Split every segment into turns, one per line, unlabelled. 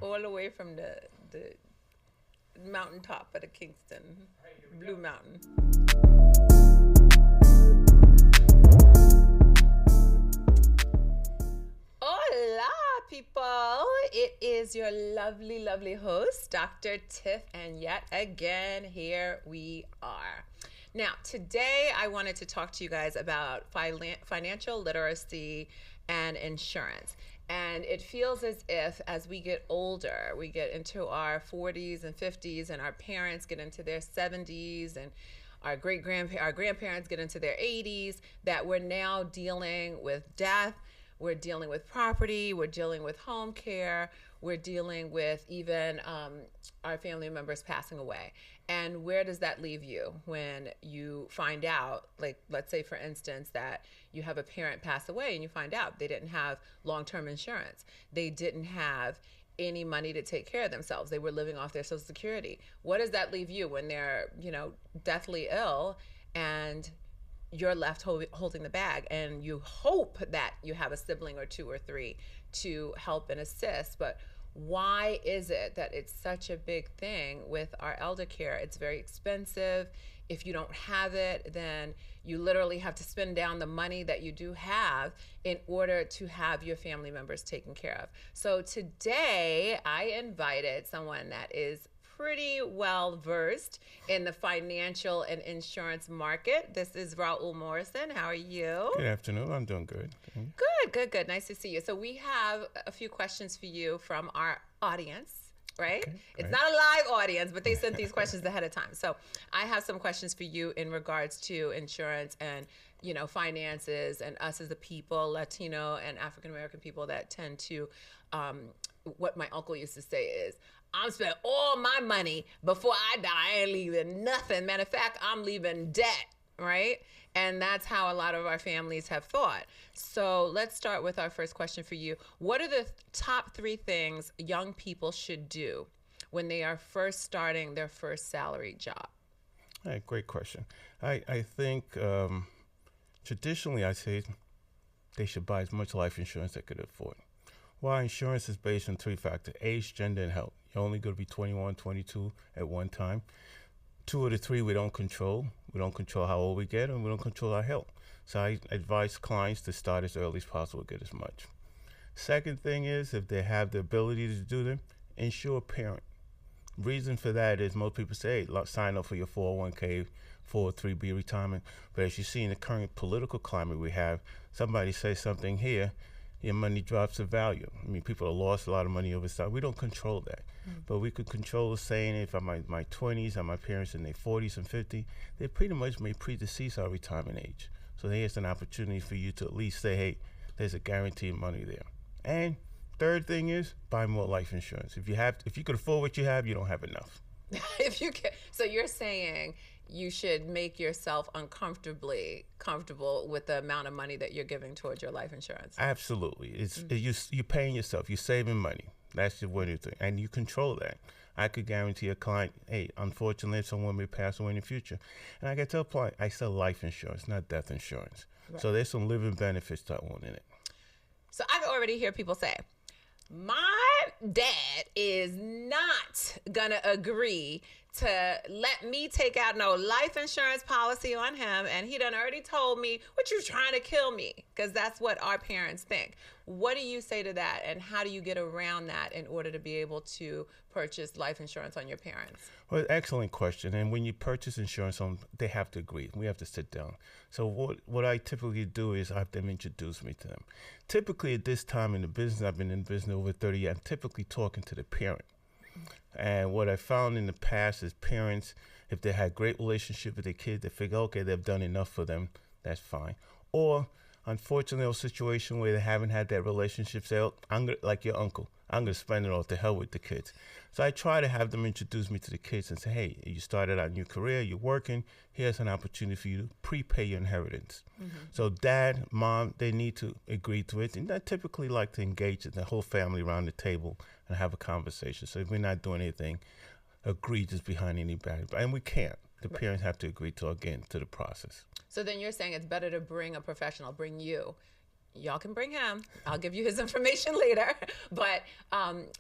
all the way from the mountaintop of the Kingston, Blue Mountain. Hola, people. It is your lovely, lovely host, Dr. Tiff, and yet again, here we are. Now, today I wanted to talk to you guys about financial literacy and insurance. And it feels as if as we get older, we get into our 40s and 50s, and our parents get into their 70s, and our grandparents get into their 80s, that we're now dealing with death, we're dealing with property, we're dealing with home care, we're dealing with even our family members passing away. And where does that leave you when you find out, like, let's say, for instance, that you have a parent pass away and you find out they didn't have long-term insurance. They didn't have any money to take care of themselves. They were living off their Social Security. What does that leave you when they're, deathly ill and you're left holding the bag, and you hope that you have a sibling or two or three to help and assist? But why is it that it's such a big thing with our elder care? It's very expensive. If you don't have it, then you literally have to spend down the money that you do have in order to have your family members taken care of. So today I invited someone that is pretty well versed in the financial and insurance market. This is Raul Morrison. How are you?
Good afternoon. I'm doing good.
Good. Nice to see you. So we have a few questions for you from our audience, right?
Okay,
it's not a live audience, but they sent these questions ahead of time. So I have some questions for you in regards to insurance and, finances, and us as a people, Latino and African American people, that tend to, what my uncle used to say is, I'm spending all my money before I die. I ain't leaving nothing. Matter of fact, I'm leaving debt, right? And that's how a lot of our families have thought. So let's start with our first question for you. What are the top 3 things young people should do when they are first starting their first salary job?
All right, great question. I think traditionally I say they should buy as much life insurance they could afford. Well, insurance is based on 3 factors: age, gender, and health. You're only going to be 21, 22 at one time. 2 of the 3 we don't control. We don't control how old we get, and we don't control our health. So I advise clients to start as early as possible to get as much. Second thing is, if they have the ability to do them, insure a parent. Reason for that is most people say, hey, sign up for your 401k, 403b retirement. But as you see in the current political climate we have, somebody says something here, your money drops in value. I mean, people have lost a lot of money over time. We don't control that. But we could control saying if I'm in my 20s and my parents in their 40s and 50s, they pretty much may predecease our retirement age. So there's an opportunity for you to at least say, hey, there's a guaranteed money there. And third thing is, buy more life insurance. If you could afford what you have, you don't have enough.
If you can. So you're saying you should make yourself uncomfortably comfortable with the amount of money that you're giving towards your life insurance.
Absolutely. You're paying yourself. You're saving money. That's the one thing. And you control that. I could guarantee a client, hey, unfortunately, someone may pass away in the future. And I can tell a client, I sell life insurance, not death insurance. Right. So there's some living benefits to owning it.
So I can already hear people say, my dad is not going to agree to let me take out no life insurance policy on him, and he done already told me, what, you trying to kill me? Because that's what our parents think. What do you say to that, and how do you get around that in order to be able to purchase life insurance on your parents?
Well, excellent question. And when you purchase insurance on, they have to agree. We have to sit down. So what I typically do is I have them introduce me to them. Typically at this time in the business, I've been in business over 30 years, I'm typically talking to the parent. And what I found in the past is parents, if they had great relationship with their kids, they figure, okay, they've done enough for them, that's fine. Or unfortunately, a situation where they haven't had that relationship, say, oh, like your uncle, I'm going to spend it all to hell with the kids. So I try to have them introduce me to the kids and say, hey, you started out a new career, you're working, here's an opportunity for you to prepay your inheritance. Mm-hmm. So dad, mom, they need to agree to it. And I typically like to engage the whole family around the table and have a conversation. So if we're not doing anything egregious behind any barrier, and we can't. The parents have to agree to, again, to the process.
So then you're saying it's better to bring a professional, bring you, y'all can bring him. I'll give you his information later. But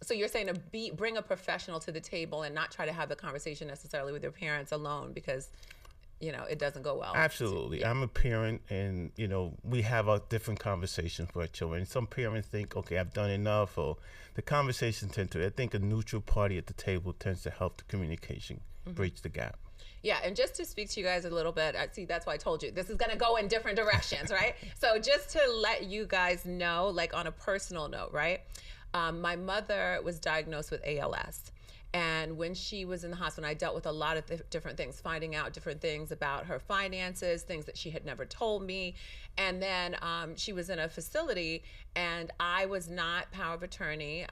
so you're saying to bring a professional to the table and not try to have the conversation necessarily with your parents alone because, it doesn't go well.
Absolutely.
Yeah.
I'm a parent, and, we have a different conversations with our children. Some parents think, okay, I've done enough, or the conversation I think a neutral party at the table tends to help the communication bridge the gap.
Yeah, and just to speak to you guys a little bit, see, that's why I told you this is going to go in different directions, right? So just to let you guys know, like on a personal note, right? My mother was diagnosed with ALS. And when she was in the hospital, I dealt with a lot of different things, finding out different things about her finances, things that she had never told me. And then she was in a facility, and I was not power of attorney.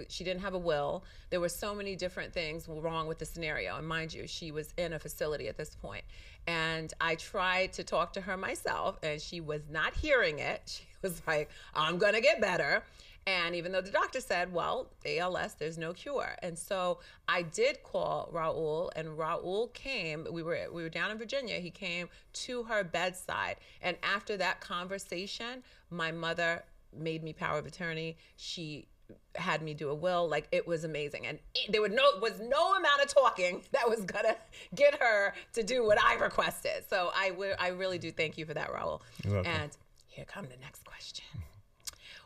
She didn't have a will. There were so many different things wrong with the scenario. And mind you, she was in a facility at this point. And I tried to talk to her myself, and she was not hearing it. She was like, I'm going to get better. And even though the doctor said, well, ALS, there's no cure. And so I did call Raul, and Raul came. We were down in Virginia. He came to her bedside. And after that conversation, my mother made me power of attorney. She had me do a will. Like, it was amazing. And there was no amount of talking that was going to get her to do what I requested. So I really do thank you for that, Raul.
You're welcome.
And here comes the next question.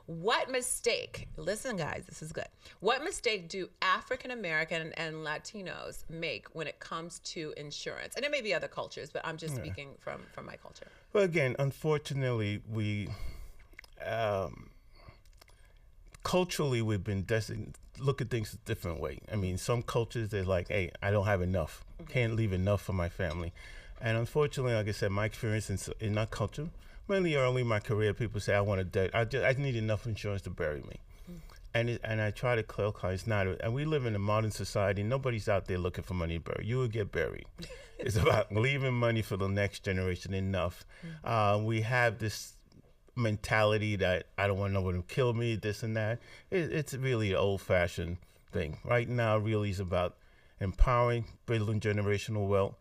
What mistake, listen guys, this is good. What mistake do African American and Latinos make when it comes to insurance? And it may be other cultures, but I'm just speaking from my culture.
Well, again, unfortunately, we culturally we've been destined look at things a different way. I mean, some cultures they're like, hey, I don't have enough, can't leave enough for my family, and unfortunately, like I said, my experience in our culture. Mainly early in my career, people say, I want a debt. I need enough insurance to bury me. And I try to clarify, it's not. And we live in a modern society. Nobody's out there looking for money to bury. You will get buried. It's about leaving money for the next generation enough. We have this mentality that I don't want no one to kill me, this and that. It's really an old-fashioned thing. Right now, really is about empowering, building generational wealth.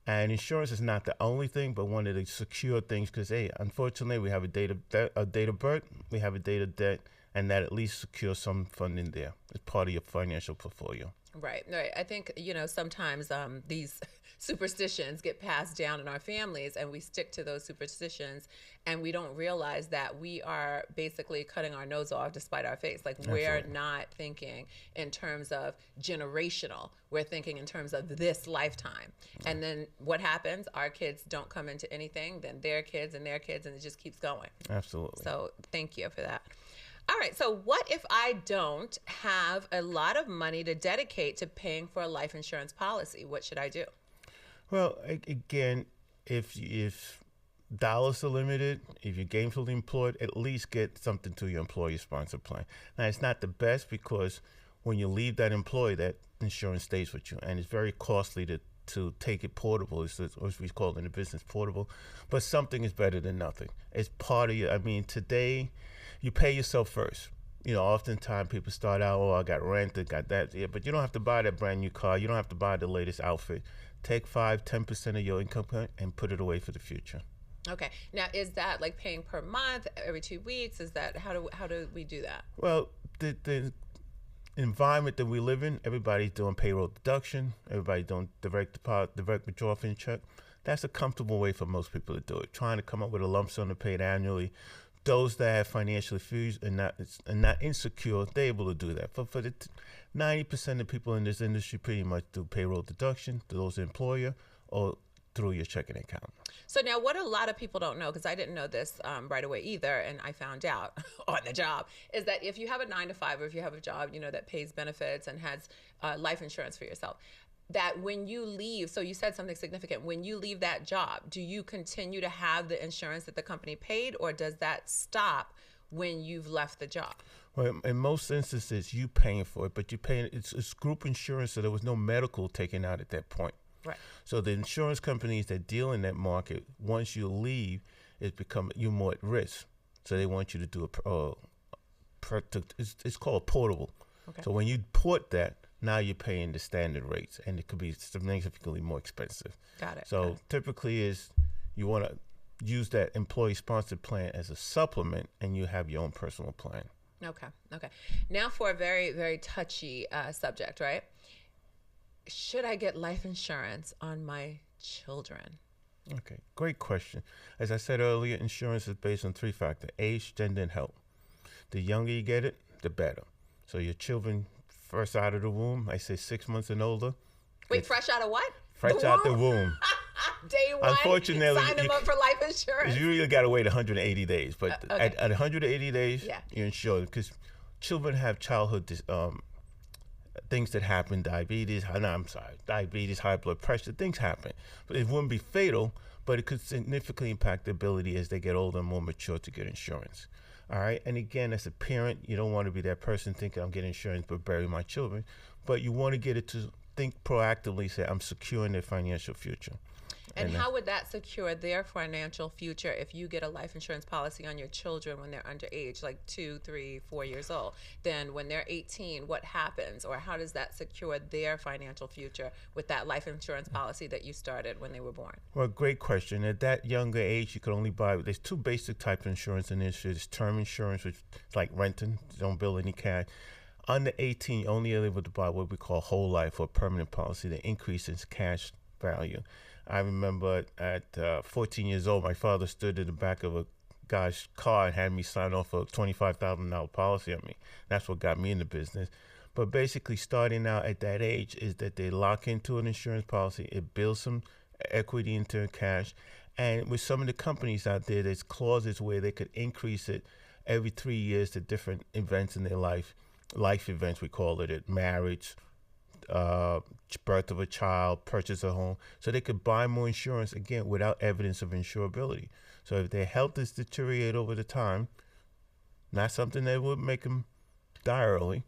And insurance is not the only thing, but one of the secure things. Because, hey, unfortunately, we have a date of birth, we have a date of death, and that at least secures some funding there as part of your financial portfolio.
Right. I think, sometimes these superstitions get passed down in our families, and we stick to those superstitions, and we don't realize that we are basically cutting our nose off despite our face. Like, we're not thinking in terms of generational. We're thinking in terms of this lifetime. And then what happens? Our kids don't come into anything, then their kids, and it just keeps going.
Absolutely.
So thank you for that. All right, so what if I don't have a lot of money to dedicate to paying for a life insurance policy? What should I do?
Well, again, if dollars are limited, if you're gainfully employed, at least get something to your employer-sponsored plan. Now, it's not the best because when you leave that employee, that insurance stays with you, and it's very costly to take it portable, as we call it in the business, portable. But something is better than nothing. It's part of your, today, you pay yourself first. Oftentimes people start out, I got rented, got that. Yeah, but you don't have to buy that brand new car. You don't have to buy the latest outfit. Take 5-10% of your income and put it away for the future.
Okay. Now, is that like paying per month, every 2 weeks? Is that, how do we do that?
Well, the environment that we live in, everybody's doing payroll deduction. Everybody's doing direct withdrawal from your check. That's a comfortable way for most people to do it. Trying to come up with a lump sum to pay it annually. Those that have financial fees and not insecure, they're able to do that. For the 90% of people in this industry, pretty much do payroll deduction to those employer or through your checking account.
So now what a lot of people don't know, because I didn't know this right away either, and I found out on the job, is that if you have a 9-to-5 or if you have a job, that pays benefits and has life insurance for yourself, that when you leave, so you said something significant, when you leave that job, do you continue to have the insurance that the company paid, or does that stop when you've left the job?
Well, in most instances, you paying for it, but you're paying, it's group insurance, so there was no medical taken out at that point.
Right.
So the insurance companies that deal in that market, once you leave, you're more at risk. So they want you to do it's called portable.
Okay.
So when you port that, now you're paying the standard rates, and it could be significantly more expensive.
Got it.
So typically you use that employee-sponsored plan as a supplement, and you have your own personal plan.
Okay. Okay. Now for a very, very touchy subject, right? Should I get life insurance on my children?
Okay, great question. As I said earlier, insurance is based on three factors: age, gender, and health. The younger you get it, the better. So your children first out of the womb, I say 6 months and older.
Wait, fresh out of what?
Fresh out the womb.
Day one,
Unfortunately,
sign them up for life insurance.
You really got to wait 180 days. But
okay.
at 180 days,
Yeah.
you're insured, because children have childhood things that happen, diabetes, high blood pressure, things happen. But it wouldn't be fatal, but it could significantly impact their ability as they get older and more mature to get insurance. All right. And again, as a parent, you don't want to be that person thinking I'm getting insurance but bury my children. But you want to get it to think proactively, say I'm securing their financial future.
And how would that secure their financial future if you get a life insurance policy on your children when they're underage, like 2, 3, 4 years old? Then when they're 18, what happens? Or how does that secure their financial future with that life insurance policy that you started when they were born?
Well, great question. At that younger age, you could only buy, there's two basic types of insurance in this. There's term insurance, which is like renting, you don't bill any cash. Under 18, you're only able to buy what we call whole life or permanent policy that increases cash value. I remember at 14 years old, my father stood in the back of a guy's car and had me sign off a $25,000 policy on me. That's what got me in the business. But basically, starting out at that age is that they lock into an insurance policy. It builds some equity into cash. And with some of the companies out there, there's clauses where they could increase it every 3 years to different events in their life events, we call it marriage, birth of a child, purchase a home, so they could buy more insurance, again, without evidence of insurability. So if their health is deteriorate over the time, not something that would make them die early,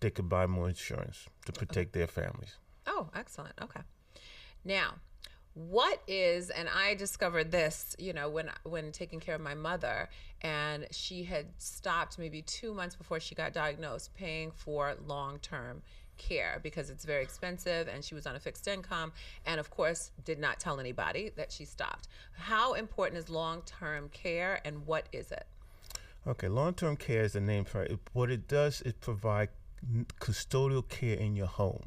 they could buy more insurance to protect their families.
Oh, excellent. Okay. Now, what is, and I discovered this, when taking care of my mother, and she had stopped maybe 2 months before she got diagnosed paying for long-term care because it's very expensive, and she was on a fixed income, and of course did not tell anybody that she stopped. How important is long-term care, and what is it?
Okay, long-term care is the name for it. What it does is provide custodial care in your home.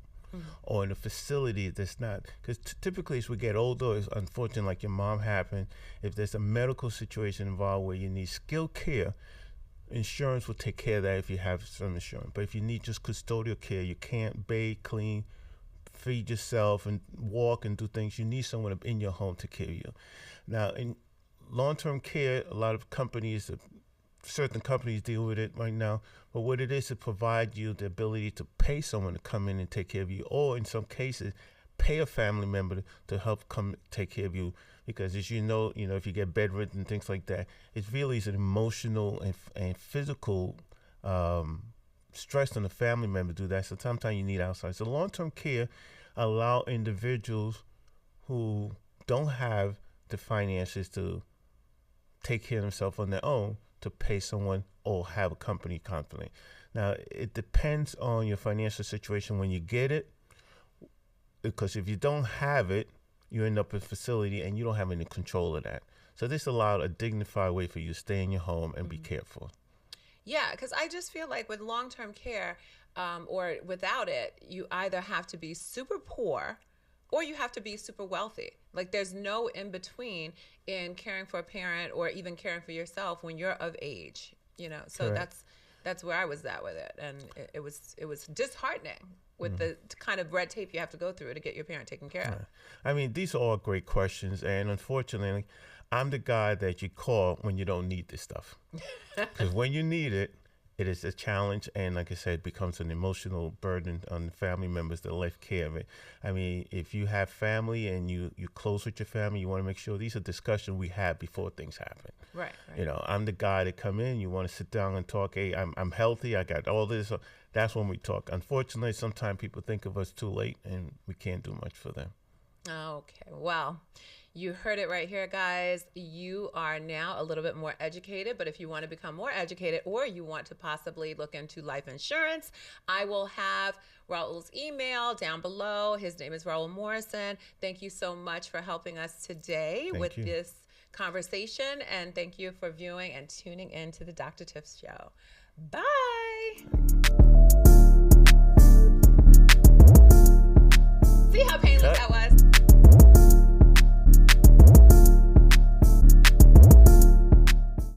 Or in a facility that's not, because typically as we get older, it's unfortunate, like your mom happened, if there's a medical situation involved where you need skilled care, insurance will take care of that if you have some insurance. But if you need just custodial care, you can't bathe, clean, feed yourself, and walk and do things, you need someone in your home to care you. Now, in long-term care, a lot of companies, certain companies deal with it right now, but what it is to provide you the ability to pay someone to come in and take care of you, or in some cases, pay a family member to help come take care of you. Because as you know, if you get bedridden and things like that, it really is an emotional and physical stress on the family member to do that. So sometimes you need outside. So long-term care allow individuals who don't have the finances to take care of themselves on their own to pay someone or have a company confidently. Now, it depends on your financial situation when you get it, because if you don't have it, you end up in a facility and you don't have any control of that. So this allowed a dignified way for you to stay in your home and be cared for.
Yeah, because I just feel like with long-term care or without it, you either have to be super poor or you have to be super wealthy. Like there's no in between in caring for a parent or even caring for yourself when you're of age, So
Correct.
that's where I was at with it, and it was disheartening with the kind of red tape you have to go through to get your parent taken care of.
I mean, these are all great questions, and unfortunately, I'm the guy that you call when you don't need this stuff, because when you need it, it is a challenge, and like I said, it becomes an emotional burden on the family members that left care of it. I mean, if you have family and you're close with your family, you want to make sure these are discussions we have before things happen.
Right.
I'm the guy that come in, you want to sit down and talk, hey, I'm healthy, I got all this. That's when we talk. Unfortunately, sometimes people think of us too late, and we can't do much for them.
Okay, well, you heard it right here, guys. You are now a little bit more educated, but if you want to become more educated or you want to possibly look into life insurance, I will have Raul's email down below. His name is Raul Morrison. Thank you so much for helping us today with this conversation. And thank you for viewing and tuning in to the Dr. Tiff Show. Bye.